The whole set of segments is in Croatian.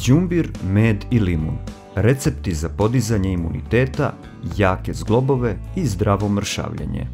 Đumbir, med i limun. Recepti za podizanje imuniteta, jake zglobove i zdravo mršavljenje.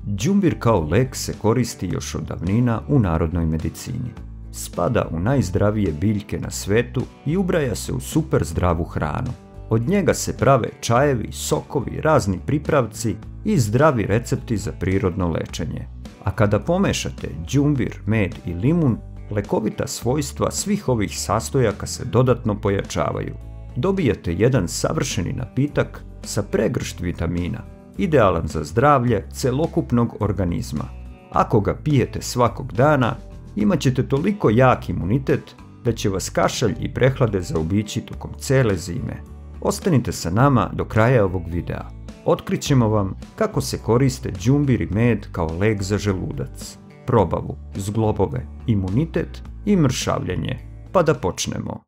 Đumbir kao lek se koristi još od davnina u narodnoj medicini. Spada u najzdravije biljke na svetu i ubraja se u super zdravu hranu. Od njega se prave čajevi, sokovi, razni pripravci i zdravi recepti za prirodno lečenje. A kada pomešate đumbir, med i limun, lekovita svojstva svih ovih sastojaka se dodatno pojačavaju. Dobijete jedan savršeni napitak sa pregršt vitamina, idealan za zdravlje celokupnog organizma. Ako ga pijete svakog dana, imat ćete toliko jak imunitet da će vas kašalj i prehlade zaobići tokom cele zime. Ostanite sa nama do kraja ovog videa. Otkrićemo vam kako se koriste đumbir i med kao lek za želudac, probavu, zglobove, imunitet i mršavljenje. Pa da počnemo.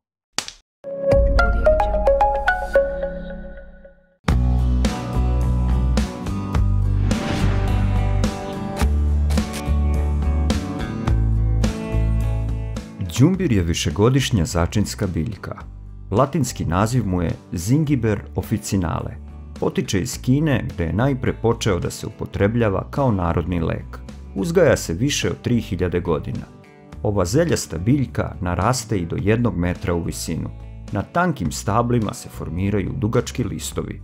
Đumbir je višegodišnja začinska biljka. Latinski naziv mu je Zingiber officinale. Potiče iz Kine gdje je najpre počeo da se upotrebljava kao narodni lek. Uzgaja se više od 3000 godina. Ova zeljasta biljka naraste i do 1 metra u visinu. Na tankim stablima se formiraju dugački listovi.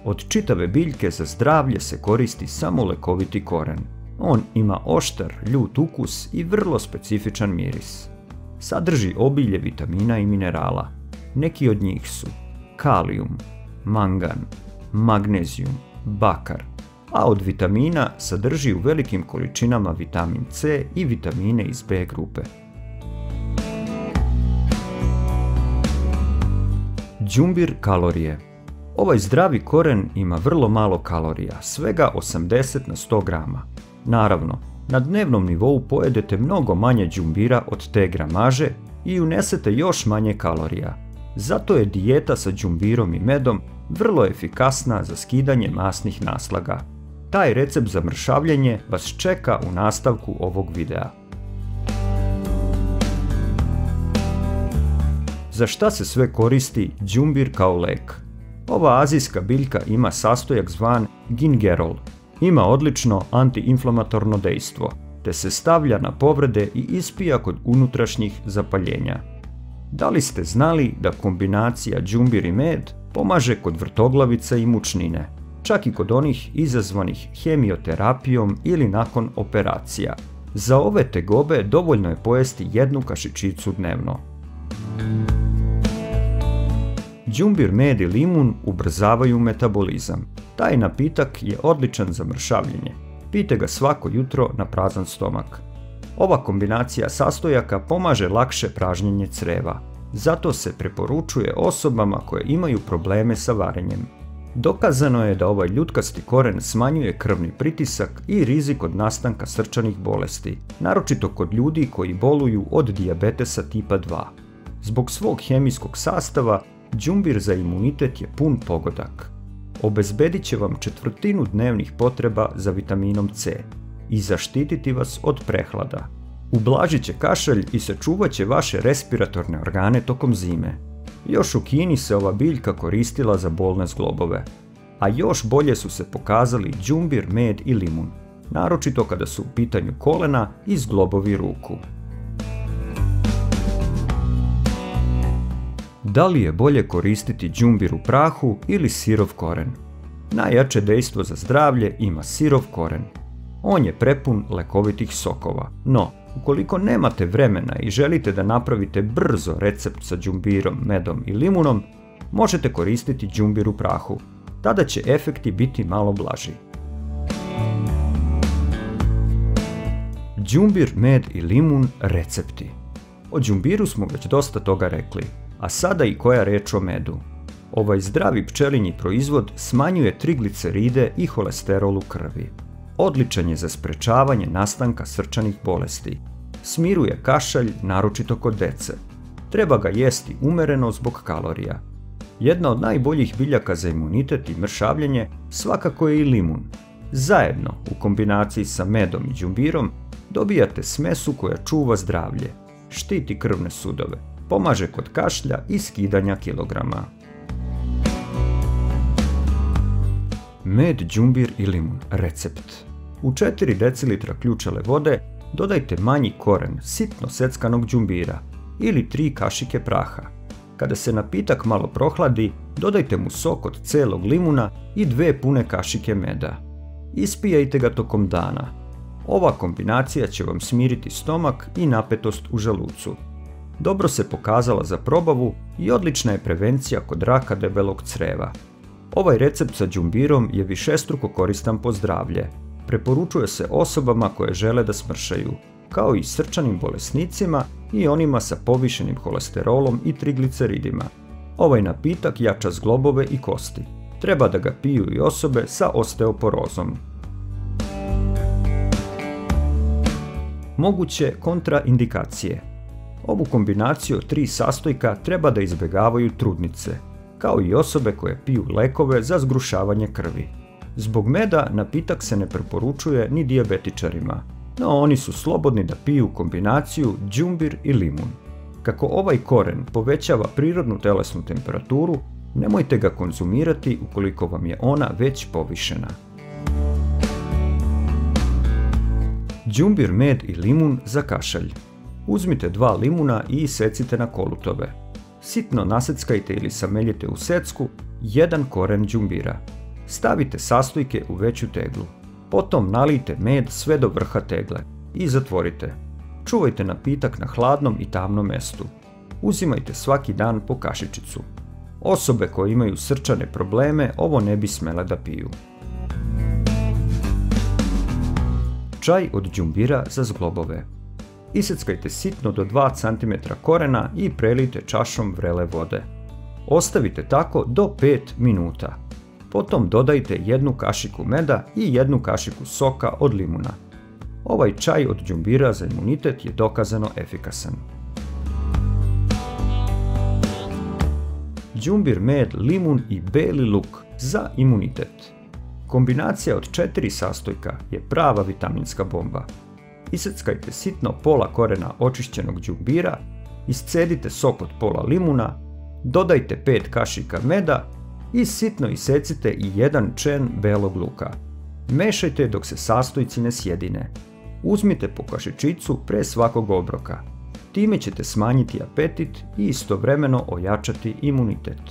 Od čitave biljke za zdravlje se koristi samo lekoviti koren. On ima oštar, ljut ukus i vrlo specifičan miris. Sadrži obilje vitamina i minerala. Neki od njih su kalijum, mangan, magnezijum, bakar, a od vitamina sadrži u velikim količinama vitamin C i vitamine iz B grupe. Đumbir kalorije. Ovaj zdravi koren ima vrlo malo kalorija, svega 80 na 100 grama. Naravno, na dnevnom nivou pojedete mnogo manje đumbira od te gramaže i unesete još manje kalorija. Zato je dijeta sa đumbirom i medom vrlo efikasna za skidanje masnih naslaga. Taj recept za mršavljenje vas čeka u nastavku ovog videa. Za šta se sve koristi đumbir kao lek? Ova azijska biljka ima sastojak zvan gingerol. Ima odlično antiinflamatorno dejstvo, te se stavlja na povrede i ispija kod unutrašnjih zapaljenja. Da li ste znali da kombinacija đumbir i med pomaže kod vrtoglavica i mučnine, čak i kod onih izazvanih hemioterapijom ili nakon operacija? Za ove tegobe dovoljno je pojesti 1 kašičicu dnevno. Đumbir, med i limun ubrzavaju metabolizam. Taj napitak je odličan za mršavljenje. Pijte ga svako jutro na prazan stomak. Ova kombinacija sastojaka pomaže lakše pražnjenje creva. Zato se preporučuje osobama koje imaju probleme sa varenjem. Dokazano je da ovaj ljutkasti koren smanjuje krvni pritisak i rizik od nastanka srčanih bolesti, naročito kod ljudi koji boluju od dijabetesa tipa 2. Zbog svog hemijskog sastava, đumbir za imunitet je pun pogodak. Obezbedit će vam 1/4 dnevnih potreba za vitaminom C i zaštititi vas od prehlada. Ublažit će kašalj i sačuvat će vaše respiratorne organe tokom zime. Još u Kini se ova biljka koristila za bolne zglobove. A još bolje su se pokazali đumbir, med i limun, naročito kada su u pitanju kolena i zglobovi ruku. Da li je bolje koristiti đumbir u prahu ili sirov koren? Najjače dejstvo za zdravlje ima sirov koren. On je prepun lekovitih sokova, no ukoliko nemate vremena i želite da napravite brzo recept sa đumbirom, medom i limunom, možete koristiti đumbir u prahu. Tada će efekti biti malo blaži. Đumbir, med i limun recepti. O đumbiru smo već dosta toga rekli, a sada i koja reč o medu. Ovaj zdravi pčelinji proizvod smanjuje trigliceride i holesterol u krvi. Odličan je za sprečavanje nastanka srčanih bolesti. Smiruje kašalj, naročito kod dece. Treba ga jesti umereno zbog kalorija. Jedna od najboljih biljaka za imunitet i mršavljenje svakako je i limun. Zajedno, u kombinaciji sa medom i đumbirom, dobijate smesu koja čuva zdravlje. štiti krvne sudove, pomaže kod kašlja i skidanja kilograma. Med, đumbir i limun. Recept. U 4 decilitra ključale vode dodajte manji koren sitno seckanog đumbira ili 3 kašike praha. Kada se napitak malo prohladi, dodajte mu sok od celog limuna i 2 pune kašike meda. Ispijajte ga tokom dana. Ova kombinacija će vam smiriti stomak i napetost u želucu. Dobro se pokazala za probavu i odlična je prevencija kod raka debelog crijeva. Ovaj recept sa đumbirom je višestruko koristan po zdravlje. Preporučuje se osobama koje žele da smršaju, kao i srčanim bolesnicima i onima sa povišenim holesterolom i trigliceridima. Ovaj napitak jača zglobove i kosti. Treba da ga piju i osobe sa osteoporozom. Moguće kontraindikacije. Ovu kombinaciju od 3 sastojka treba da izbjegavaju trudnice, kao i osobe koje piju lekove za zgrušavanje krvi. Zbog meda napitak se ne preporučuje ni dijabetičarima, no oni su slobodni da piju kombinaciju đumbir i limun. Kako ovaj koren povećava prirodnu telesnu temperaturu, nemojte ga konzumirati ukoliko vam je ona već povišena. Đumbir, med i limun za kašalj. Uzmite 2 limuna i isecite na kolutove. Sitno naseckajte ili sameljite u secku 1 koren đumbira. Stavite sastojke u veću teglu. Potom nalijte med sve do vrha tegle i zatvorite. Čuvajte napitak na hladnom i tamnom mjestu. Uzimajte svaki dan po kašičicu. Osobe koje imaju srčane probleme ovo ne bi smjele da piju. Čaj od đumbira za zglobove. Iseckajte sitno do 2 cm korena i prelijte čašom vrele vode. Ostavite tako do 5 minuta. Potom dodajte 1 kašiku meda i 1 kašiku soka od limuna. Ovaj čaj od đumbira za imunitet je dokazano efikasan. Đumbir, med, limun i beli luk za imunitet. Kombinacija od 4 sastojka je prava vitaminska bomba. Iseckajte sitno pola korena očišćenog đumbira, iscedite sok od pola limuna, dodajte 5 kašika meda i sitno isecite i 1 čen belog luka. Mešajte dok se sastojci ne sjedine. Uzmite po kašičicu pre svakog obroka. Time ćete smanjiti apetit i istovremeno ojačati imunitet.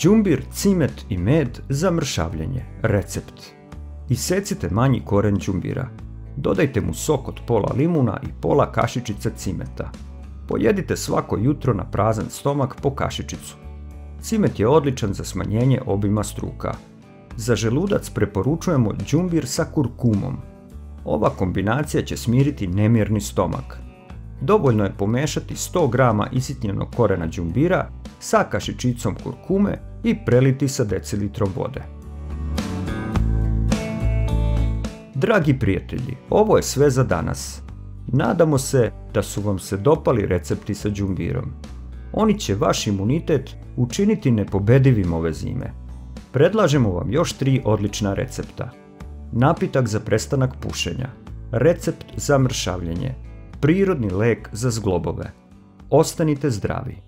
Đumbir, cimet i med za mršavljenje. Recept. Isecite manji koren đumbira. Dodajte mu sok od pola limuna i pola kašičice cimeta. Pojedite svako jutro na prazan stomak po kašičicu. Cimet je odličan za smanjenje obima struka. Za želudac preporučujemo đumbir sa kurkumom. Ova kombinacija će smiriti nemirni stomak. Dovoljno je pomešati 100 g isitnjenog korena đumbira sa kašičicom kurkume i preliti sa decilitrom vode. Dragi prijatelji, ovo je sve za danas. Nadamo se da su vam se dopali recepti sa đumbirom. Oni će vaš imunitet učiniti nepobedivim ove zime. Predlažemo vam još 3 odlična recepta. Napitak za prestanak pušenja, recept za mršavljenje, prirodni lek za zglobove. Ostanite zdravi!